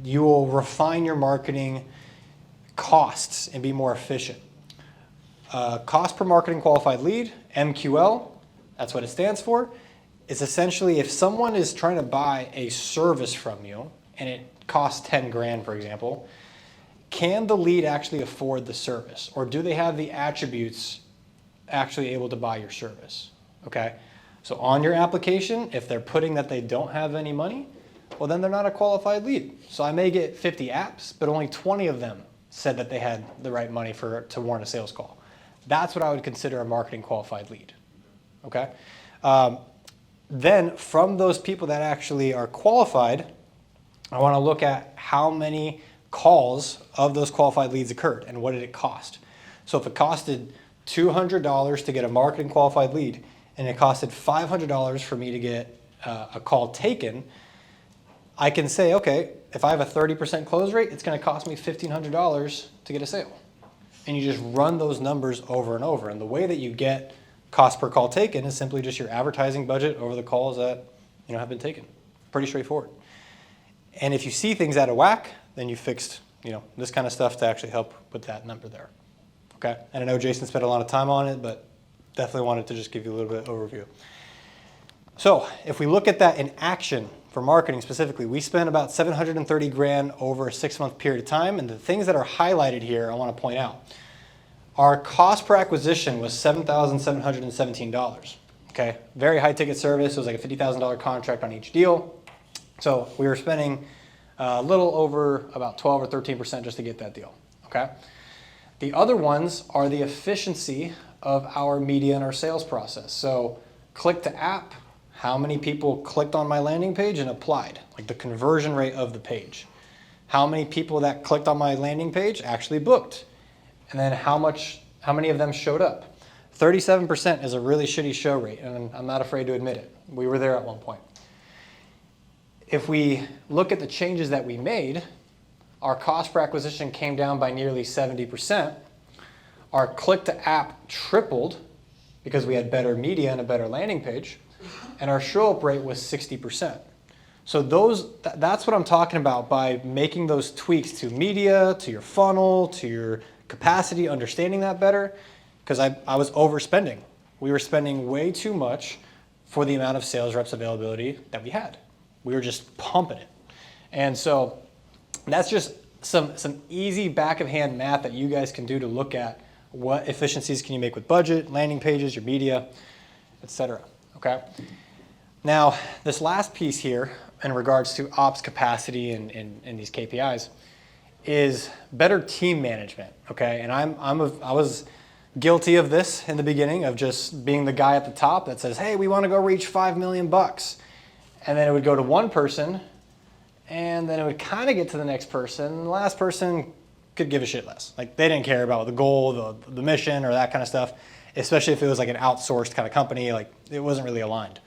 you will refine your marketing costs and be more efficient. Cost per marketing qualified lead, MQL, that's what it stands for. It's essentially if someone is trying to buy a service from you and it costs 10 grand, for example, can the lead actually afford the service? Or do they have the attributes actually able to buy your service? Okay? So on your application, if they're putting that they don't have any money, well, then they're not a qualified lead. So I may get 50 apps, but only 20 of them said that they had the right money to warrant a sales call. That's what I would consider a marketing qualified lead. Okay? Then from those people that actually are qualified, I want to look at how many calls of those qualified leads occurred and what did it cost. So if it costed $200 to get a marketing qualified lead and it costed $500 for me to get a call taken, I can say, okay, if I have a 30% close rate, it's going to cost me $1,500 to get a sale. And you just run those numbers over and over. And the way that you get cost per call taken is simply just your advertising budget over the calls that have been taken. Pretty straightforward. And if you see things out of whack, then you fixed this kind of stuff to actually help with that number there. Okay? And I know Jason spent a lot of time on it, but definitely wanted to just give you a little bit of overview. So if we look at that in action for marketing specifically, we spent about 730 grand over a 6-month period of time. And the things that are highlighted here, I want to point out. Our cost per acquisition was $7,717. Okay, very high ticket service. It was like a $50,000 contract on each deal. So we were spending a little over about 12 or 13% just to get that deal. Okay. The other ones are the efficiency of our media and our sales process. So click to app, how many people clicked on my landing page and applied, like the conversion rate of the page. How many people that clicked on my landing page actually booked. And then how many of them showed up? 37% is a really shitty show rate, and I'm not afraid to admit it. We were there at one point. If we look at the changes that we made, our cost per acquisition came down by nearly 70%. Our click to app tripled because we had better media and a better landing page, and our show up rate was 60%. So that's what I'm talking about by making those tweaks to media, to your funnel, to your capacity, understanding that better, because I was overspending. We were spending way too much for the amount of sales reps availability that we had. We were just pumping it. And so that's just some easy back of hand math that you guys can do to look at what efficiencies can you make with budget, landing pages, your media, etc. Okay. Now, this last piece here in regards to ops capacity and these KPIs is better team management. Okay. And I was guilty of this in the beginning, of just being the guy at the top that says, hey, we want to go reach $5 million. And then it would go to one person, and then it would kind of get to the next person, and the last person could give a shit less. Like, they didn't care about the goal, the mission, or that kind of stuff, especially if it was like an outsourced kind of company. Like, it wasn't really aligned.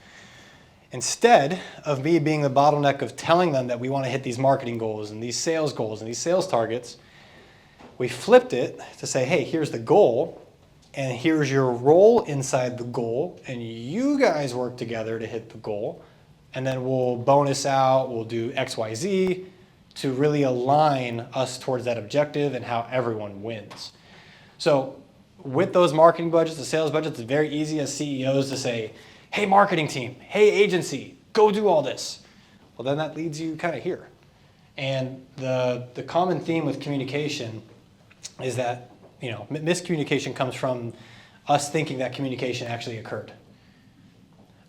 Instead of me being the bottleneck of telling them that we want to hit these marketing goals and these sales targets, we flipped it to say, hey, here's the goal, and here's your role inside the goal, and you guys work together to hit the goal, and then we'll bonus out, we'll do X, Y, Z to really align us towards that objective and how everyone wins. So with those marketing budgets, the sales budgets, it's very easy as CEOs to say, hey, marketing team, hey, agency, go do all this. Well, then that leads you kind of here. And the common theme with communication is that, you know, miscommunication comes from us thinking that communication actually occurred.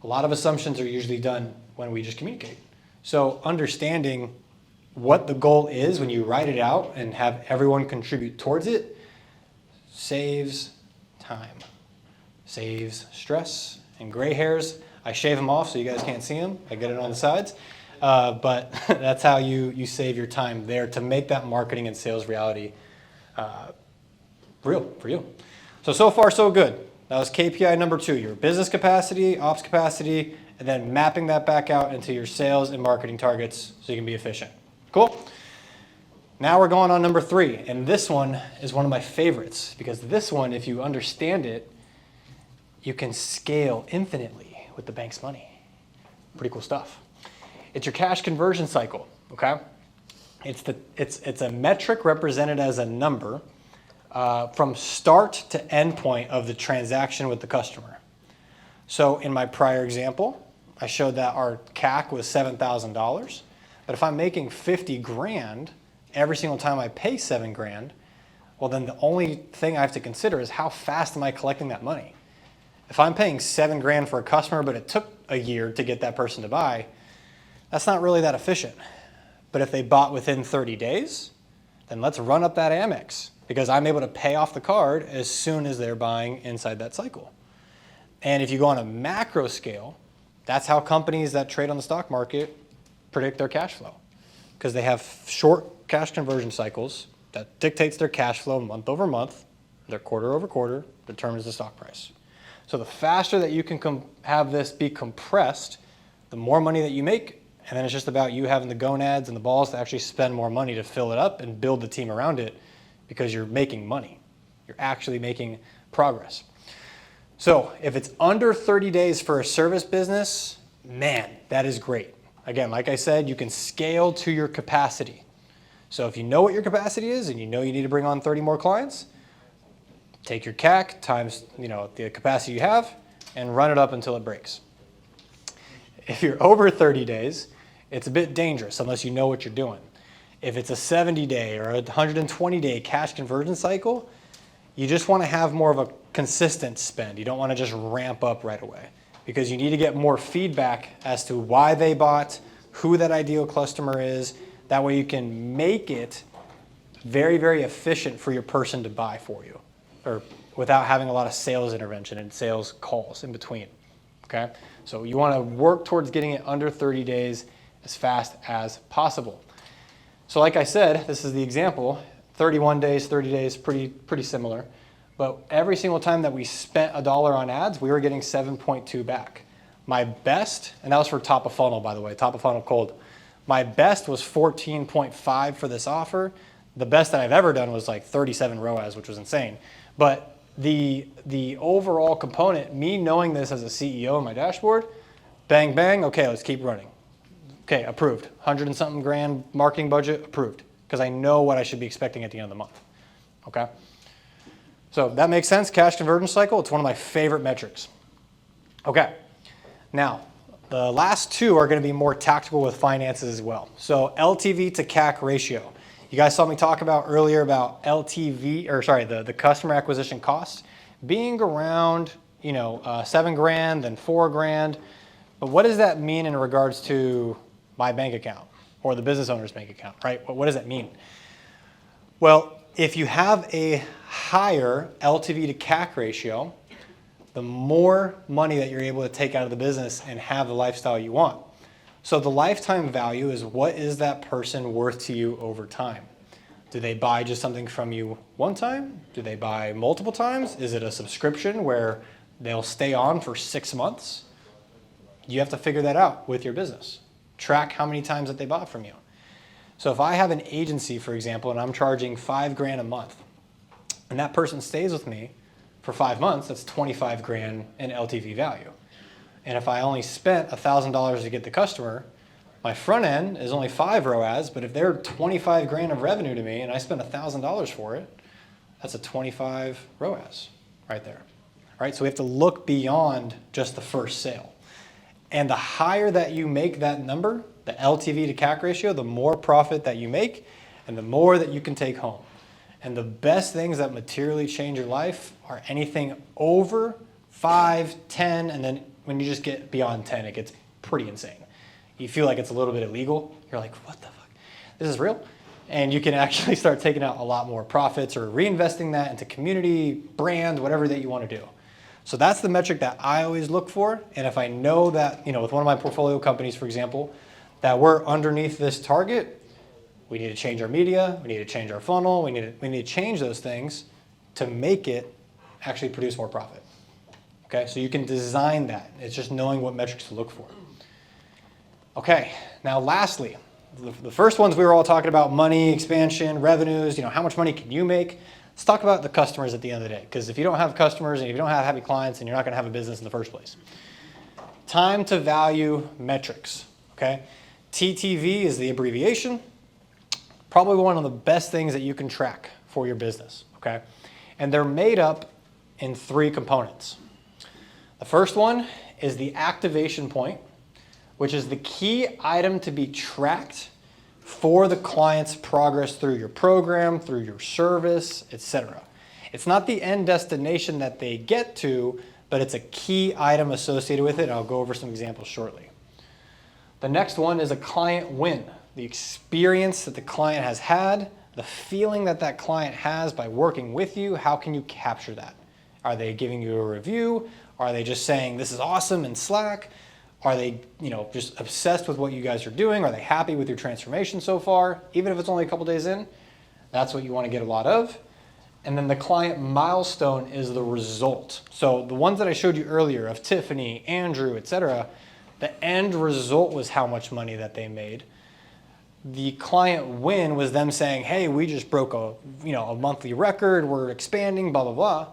A lot of assumptions are usually done when we just communicate. So understanding what the goal is when you write it out and have everyone contribute towards it saves time, saves stress and gray hairs. I shave them off so you guys can't see them. I get it on the sides. But that's how you save your time there to make that marketing and sales reality real for you. So far so good. That was KPI number 2, your business capacity, ops capacity, and then mapping that back out into your sales and marketing targets so you can be efficient. Cool? Now we're going on number 3, and this one is one of my favorites, because this one, if you understand it, you can scale infinitely with the bank's money. Pretty cool stuff. It's your cash conversion cycle, okay? It's a metric represented as a number from start to end point of the transaction with the customer. So in my prior example, I showed that our CAC was $7,000, but if I'm making 50 grand every single time I pay 7 grand, well, then the only thing I have to consider is how fast am I collecting that money? If I'm paying 7 grand for a customer, but it took a year to get that person to buy, that's not really that efficient. But if they bought within 30 days, then let's run up that Amex, because I'm able to pay off the card as soon as they're buying inside that cycle. And if you go on a macro scale, that's how companies that trade on the stock market predict their cash flow, because they have short cash conversion cycles that dictates their cash flow month over month, their quarter over quarter determines the stock price. So the faster that you can have this be compressed, the more money that you make. And then it's just about you having the gonads and the balls to actually spend more money to fill it up and build the team around it, because you're making money. You're actually making progress. So if it's under 30 days for a service business, man, that is great. Again, like I said, you can scale to your capacity. So if you know what your capacity is and you know you need to bring on 30 more clients, take your CAC times, the capacity you have and run it up until it breaks. If you're over 30 days, it's a bit dangerous unless you know what you're doing. If it's a 70-day or a 120-day cash conversion cycle, you just want to have more of a consistent spend. You don't want to just ramp up right away, because you need to get more feedback as to why they bought, who that ideal customer is. That way you can make it very, very efficient for your person to buy for you, or without having a lot of sales intervention and sales calls in between. Okay? So you want to work towards getting it under 30 days as fast as possible. So like I said, this is the example, 31 days, 30 days, pretty similar. But every single time that we spent $1 on ads, we were getting 7.2 back. My best, and that was for top of funnel, by the way, top of funnel cold. My best was 14.5 for this offer. The best that I've ever done was like 37 ROAS, which was insane. But the overall component, me knowing this as a CEO on my dashboard, bang, bang, okay, let's keep running. Okay, approved. 100 and something grand marketing budget, approved. Because I know what I should be expecting at the end of the month. Okay? So that makes sense. Cash conversion cycle, it's one of my favorite metrics. Okay. Now, The last two are going to be more tactical with finances as well. So LTV to CAC ratio. You guys saw me talk about earlier about the customer acquisition cost being around, $7,000, then $4,000. But what does that mean in regards to my bank account or the business owner's bank account, right? What does that mean? Well, if you have a higher LTV to CAC ratio, the more money that you're able to take out of the business and have the lifestyle you want. So the lifetime value is, what is that person worth to you over time? Do they buy just something from you one time? Do they buy multiple times? Is it a subscription where they'll stay on for 6 months? You have to figure that out with your business. Track how many times that they bought from you. So if I have an agency, for example, and I'm charging $5,000 a month, and that person stays with me for 5 months, that's $25,000 in LTV value. And if I only spent $1,000 to get the customer, my front end is only 5 ROAS, but if they're $25,000 of revenue to me and I spent $1,000 for it, that's a 25 ROAS right there. Right? So we have to look beyond just the first sale. And the higher that you make that number, the LTV to CAC ratio, the more profit that you make and the more that you can take home. And the best things that materially change your life are anything over 5, 10, and then when you just get beyond 10, it gets pretty insane. You feel like it's a little bit illegal. You're like, what the fuck? This is real? And you can actually start taking out a lot more profits or reinvesting that into community, brand, whatever that you want to do. So that's the metric that I always look for. And if I know that, with one of my portfolio companies, for example, that we're underneath this target, we need to change our media, we need to change our funnel, we need to change those things to make it actually produce more profit. Okay, so you can design that. It's just knowing what metrics to look for. Okay, now lastly, the first ones we were all talking about, money, expansion, revenues, how much money can you make? Let's talk about the customers at the end of the day, because if you don't have customers and if you don't have happy clients, then you're not going to have a business in the first place. Time to value metrics, okay? TTV is the abbreviation. Probably one of the best things that you can track for your business, okay? And they're made up in 3 components. The first one is the activation point, which is the key item to be tracked for the client's progress through your program, through your service, etc. It's not the end destination that they get to, but it's a key item associated with it. I'll go over some examples shortly. The next one is a client win. The experience that the client has had, the feeling that that client has by working with you, how can you capture that? Are they giving you a review? Are they just saying this is awesome in Slack? Are they, just obsessed with what you guys are doing? Are they happy with your transformation so far? Even if it's only a couple days in, that's what you want to get a lot of. And then the client milestone is the result. So the ones that I showed you earlier of Tiffany, Andrew, etc., the end result was how much money that they made. The client win was them saying, hey, we just broke a monthly record, we're expanding, blah, blah, blah.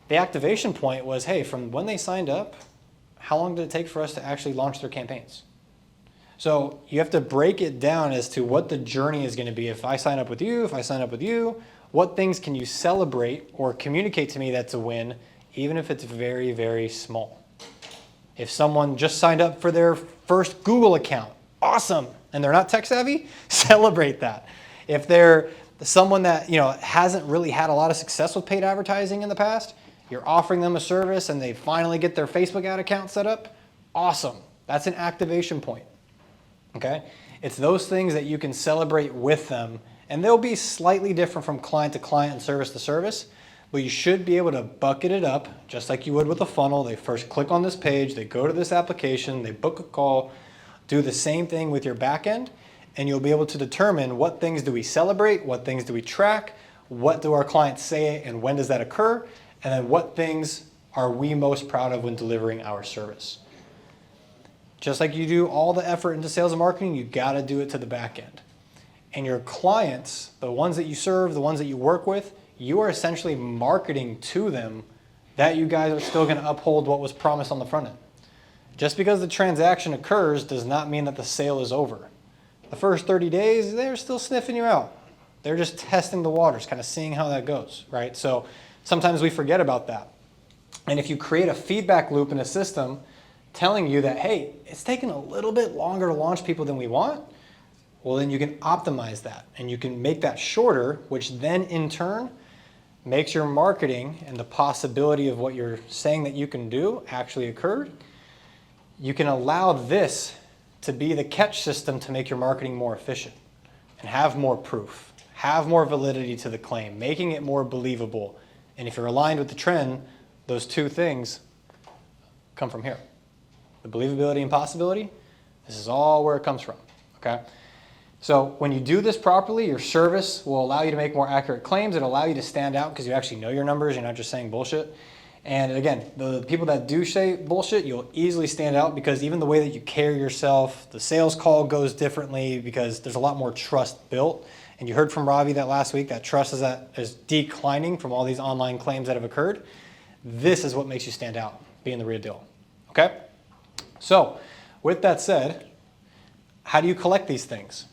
The activation point was, hey, from when they signed up, how long did it take for us to actually launch their campaigns? So you have to break it down as to what the journey is going to be. If I sign up with you, what things can you celebrate or communicate to me that's a win, even if it's very, very small? If someone just signed up for their first Google account, awesome, and they're not tech savvy, celebrate that. If they're someone that hasn't really had a lot of success with paid advertising in the past, you're offering them a service and they finally get their Facebook ad account set up, awesome. That's an activation point, okay? It's those things that you can celebrate with them, and they'll be slightly different from client to client and service to service, but you should be able to bucket it up just like you would with a funnel. They first click on this page, they go to this application, they book a call, do the same thing with your back end, and you'll be able to determine what things do we celebrate, what things do we track, what do our clients say, and when does that occur, and then what things are we most proud of when delivering our service. Just like you do all the effort into sales and marketing, you gotta do it to the back end. And your clients, the ones that you serve, the ones that you work with, you are essentially marketing to them that you guys are still gonna uphold what was promised on the front end. Just because the transaction occurs does not mean that the sale is over. The first 30 days, they're still sniffing you out. They're just testing the waters, kind of seeing how that goes, right? So sometimes we forget about that. And if you create a feedback loop in a system telling you that, hey, it's taking a little bit longer to launch people than we want, well, then you can optimize that and you can make that shorter, which then in turn makes your marketing and the possibility of what you're saying that you can do actually occurred. You can allow this to be the catch system to make your marketing more efficient and have more proof, have more validity to the claim, making it more believable. And if you're aligned with the trend, those two things come from here. The believability and possibility, this is all where it comes from, okay? So when you do this properly, your service will allow you to make more accurate claims. It'll allow you to stand out because you actually know your numbers. You're not just saying bullshit. And again, the people that do say bullshit, you'll easily stand out because even the way that you carry yourself, the sales call goes differently because there's a lot more trust built. And you heard from Ravi that last week, that trust is declining from all these online claims that have occurred. This is what makes you stand out, being the real deal, okay? So with that said, how do you collect these things?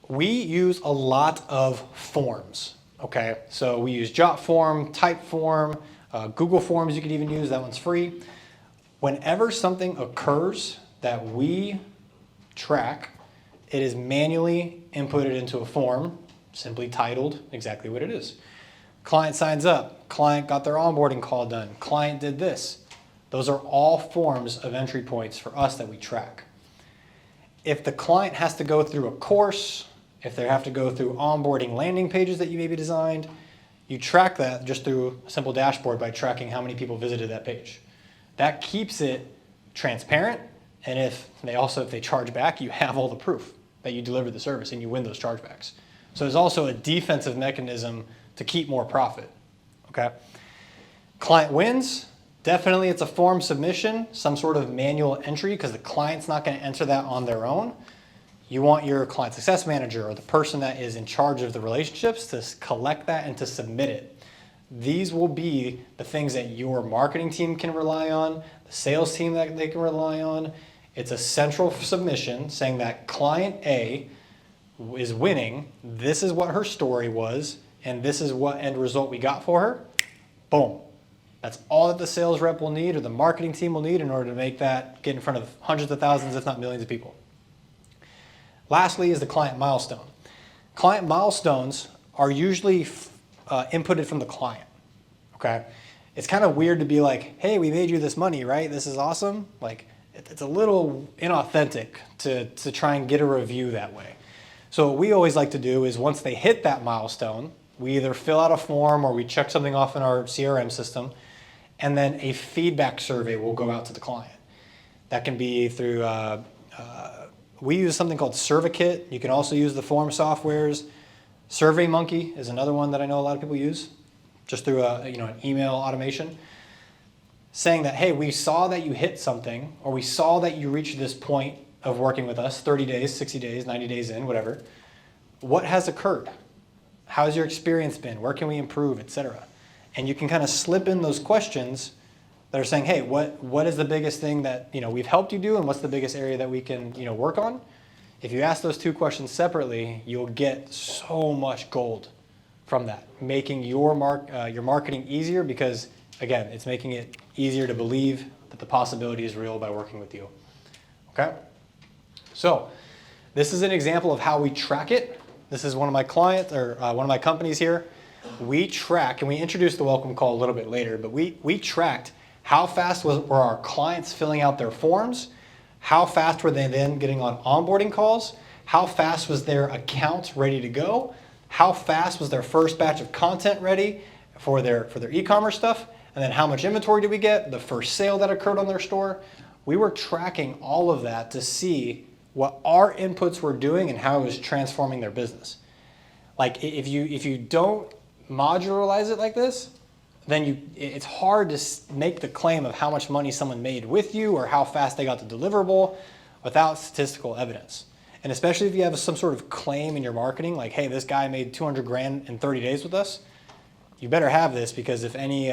We use a lot of forms, okay? So we use Jotform, Typeform, Google Forms you could even use, that one's free. Whenever something occurs that we track, it is manually inputted into a form, simply titled exactly what it is. Client signs up, client got their onboarding call done, client did this. Those are all forms of entry points for us that we track. If the client has to go through a course, if they have to go through onboarding landing pages that you maybe designed, you track that just through a simple dashboard by tracking how many people visited that page. That keeps it transparent, and if they charge back, you have all the proof that you delivered the service and you win those chargebacks. So there's also a defensive mechanism to keep more profit, okay? Client wins, definitely it's a form submission, some sort of manual entry because the client's not gonna enter that on their own. You want your client success manager or the person that is in charge of the relationships to collect that and to submit it. These will be the things that your marketing team can rely on, the sales team that they can rely on. It's a central submission saying that client A is winning, this is what her story was, and this is what end result we got for her. Boom. That's all that the sales rep will need or the marketing team will need in order to make that get in front of hundreds of thousands, if not millions of people. Lastly is the client milestone. Client milestones are usually inputted from the client, okay? It's kind of weird to be like, hey, we made you this money, right? This is awesome. Like, it's a little inauthentic to try and get a review that way. So what we always like to do is once they hit that milestone, we either fill out a form or we check something off in our CRM system, and then a feedback survey will go out to the client. That can be through, we use something called Servikit. You can also use the form softwares. SurveyMonkey is another one that I know a lot of people use, just through an email automation, saying that, hey, we saw that you hit something, or we saw that you reached this point of working with us, 30 days, 60 days, 90 days in, whatever. What has occurred? How's your experience been? Where can we improve, etc.? And you can kind of slip in those questions that are saying, hey, what is the biggest thing that we've helped you do, and what's the biggest area that we can work on? If you ask those two questions separately, you'll get so much gold from that, making your marketing easier because, again, it's making it easier to believe that the possibility is real by working with you. Okay? So this is an example of how we track it. This is one of my clients or one of my companies here. We track, and we introduced the welcome call a little bit later, but we tracked how fast were our clients filling out their forms, how fast were they then getting on onboarding calls, how fast was their account ready to go, how fast was their first batch of content ready for their e-commerce stuff, and then how much inventory did we get, the first sale that occurred on their store. We were tracking all of that to see what our inputs were doing and how it was transforming their business. Like if you don't modularize it like this, then it's hard to make the claim of how much money someone made with you or how fast they got the deliverable without statistical evidence. And especially if you have some sort of claim in your marketing, like, hey, this guy made 200 grand in 30 days with us, you better have this because if any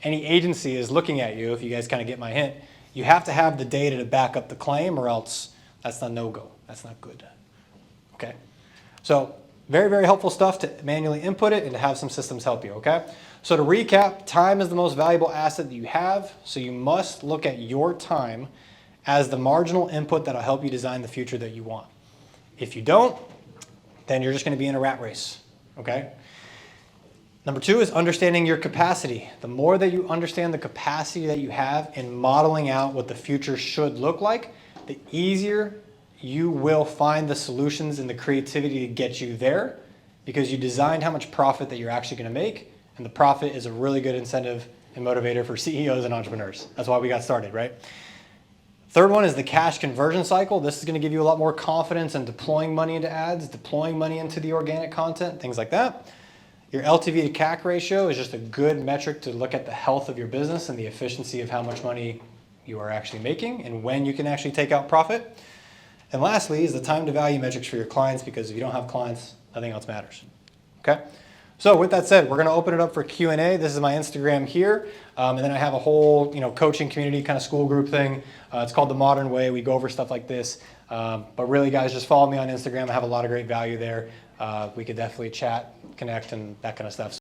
agency is looking at you, if you guys kind of get my hint, you have to have the data to back up the claim or else that's a no-go. That's not good. Okay. So Very, very helpful stuff to manually input it and to have some systems help you, okay? So to recap, time is the most valuable asset that you have, so you must look at your time as the marginal input that'll help you design the future that you want. If you don't, then you're just gonna be in a rat race, okay? Number two is understanding your capacity. The more that you understand the capacity that you have in modeling out what the future should look like, the easier you will find the solutions and the creativity to get you there, because you designed how much profit that you're actually gonna make, and the profit is a really good incentive and motivator for CEOs and entrepreneurs. That's why we got started, right? Third one is the cash conversion cycle. This is gonna give you a lot more confidence in deploying money into ads, deploying money into the organic content, things like that. Your LTV to CAC ratio is just a good metric to look at the health of your business and the efficiency of how much money you are actually making and when you can actually take out profit. And lastly is the time to value metrics for your clients, because if you don't have clients, nothing else matters, okay? So with that said, we're gonna open it up for Q&A. This is my Instagram here. And then I have a whole coaching community kind of school group thing. It's called The Modern Way. We go over stuff like this. But really guys, just follow me on Instagram. I have a lot of great value there. We could definitely chat, connect, and that kind of stuff.